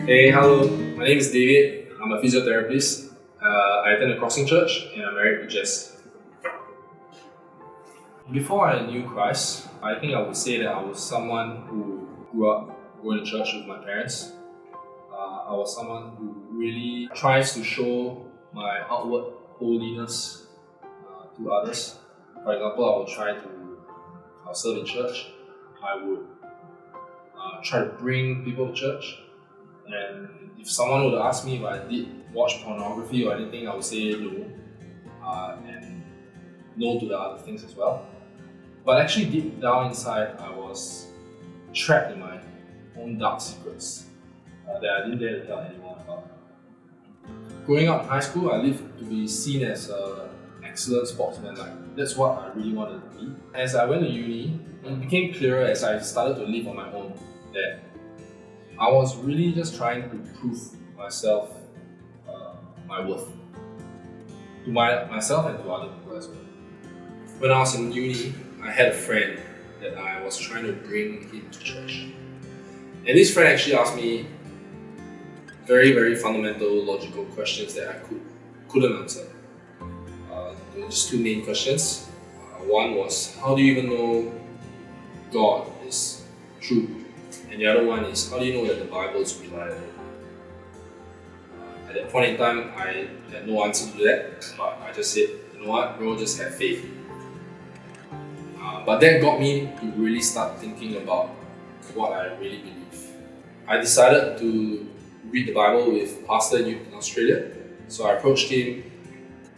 Hey, hello. My name is David. I'm a physiotherapist. I attend a crossing church and I'm married to Jess. Before I knew Christ, I think I would say that I was someone who grew up going to church with my parents. I was someone who really tries to show my outward holiness to others. For example, I would try to serve in church. I would try to bring people to church. And if someone would ask me if I did watch pornography or anything, I would say no, and no to the other things as well. But actually, deep down inside, I was trapped in my own dark secrets that I didn't dare to tell anyone about. Growing up in high school, I lived to be seen as an excellent sportsman. That's what I really wanted to be. As I went to uni, it became clearer as I started to live on my own that I was really just trying to prove myself, my worth, to myself and to other people as well. When I was in uni, I had a friend that I was trying to bring into church. And this friend actually asked me very, very fundamental, logical questions that I couldn't answer. There were just two main questions. One was, how do you even know God is true? And the other one is, how do you know that the Bible is reliable? At that point in time, I had no answer to that, but I just said, you know what, bro, just have faith. But that got me to really start thinking about what I really believe. I decided to read the Bible with a pastor in Australia. So I approached him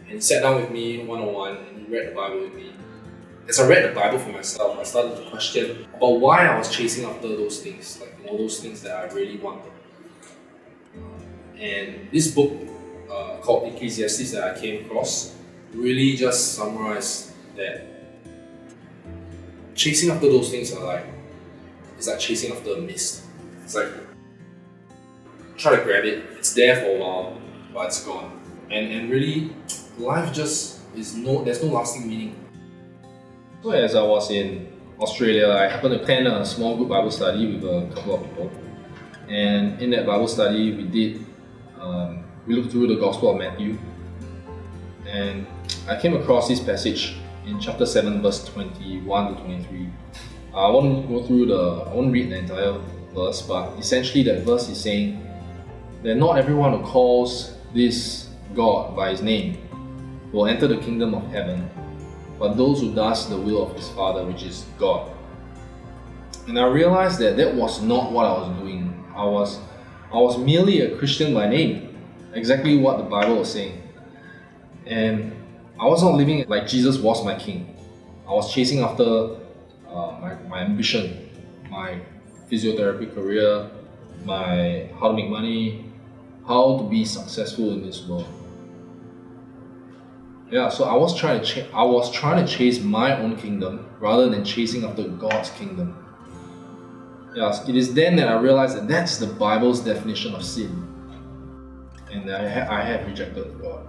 and he sat down with me one-on-one and he read the Bible with me. As I read the Bible for myself, I started to question about why I was chasing after those things, those things that I really wanted. And this book called Ecclesiastes that I came across really just summarized that chasing after those things it's like chasing after a mist. It's like try to grab it, it's there for a while, but it's gone. And really, life just there's no lasting meaning. So as I was in Australia, I happened to attend a small group Bible study with a couple of people. And in that Bible study, we looked through the Gospel of Matthew. And I came across this passage in chapter 7, verse 21 to 23. I won't read the entire verse, but essentially that verse is saying that not everyone who calls this God by his name will enter the kingdom of heaven, but those who does the will of his Father, which is God. And I realized that was not what I was doing. I was merely a Christian by name, exactly what the Bible was saying. And I was not living like Jesus was my king. I was chasing after my ambition, my physiotherapy career, my how to make money, how to be successful in this world. Yeah, so I was trying to chase my own kingdom rather than chasing after God's kingdom. Yes, it is then that I realized that that's the Bible's definition of sin, and I had rejected God.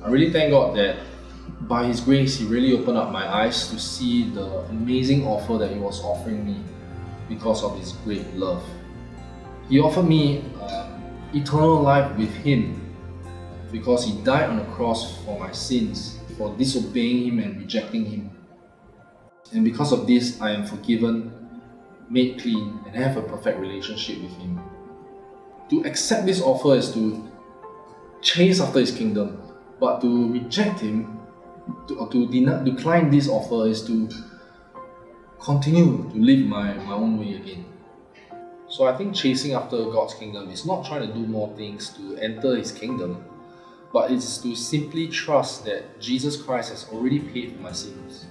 I really thank God that by His grace, He really opened up my eyes to see the amazing offer that He was offering me because of His great love. He offered me eternal life with Him because He died on the cross for my sins, for disobeying Him and rejecting Him. And because of this, I am forgiven, made clean, and have a perfect relationship with Him. To accept this offer is to chase after His kingdom, but to reject Him, to decline this offer is to continue to live my own way again. So I think chasing after God's kingdom is not trying to do more things to enter His kingdom, but it's to simply trust that Jesus Christ has already paid for my sins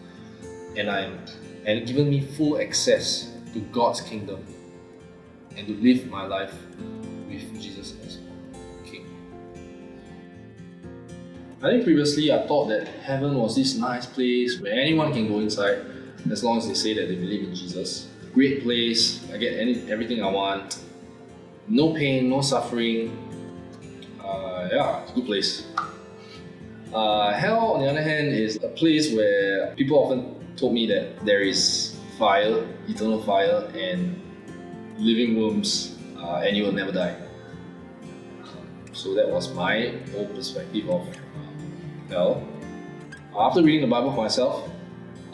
and given me full access to God's kingdom and to live my life with Jesus as King. I think previously I thought that heaven was this nice place where anyone can go inside as long as they say that they believe in Jesus. Great place, I get everything I want, no pain, no suffering. It's a good place. Hell, on the other hand, is a place where people often told me that there is fire, eternal fire, and living worms and you will never die. So that was my old perspective of hell. After reading the Bible for myself,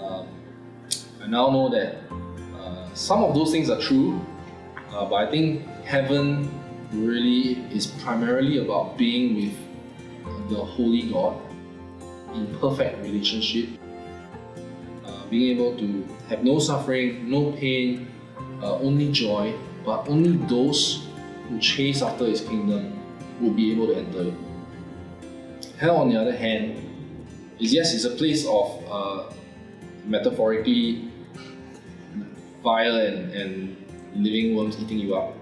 I now know that some of those things are true, but I think heaven really is primarily about being with the Holy God in perfect relationship, being able to have no suffering, no pain, only joy, but only those who chase after His kingdom will be able to enter it. Hell, on the other hand, is a place of metaphorically fire and living worms eating you up.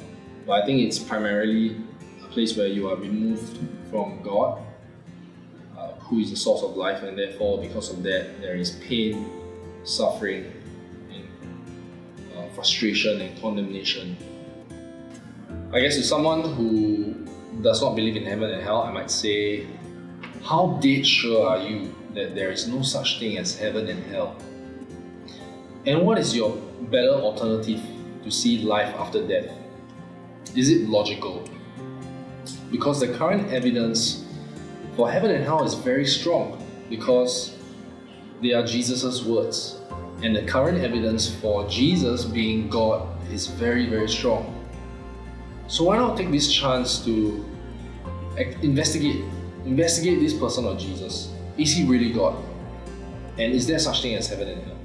But I think it's primarily a place where you are removed from God, who is the source of life, and therefore, because of that, there is pain, suffering, and frustration and condemnation. I guess to someone who does not believe in heaven and hell, I might say, how dead sure are you that there is no such thing as heaven and hell? And what is your better alternative to see life after death? Is it logical? Because the current evidence for heaven and hell is very strong, because they are Jesus' words. And the current evidence for Jesus being God is very, very strong. So why not take this chance to investigate this person of Jesus? Is He really God? And is there such thing as heaven and hell?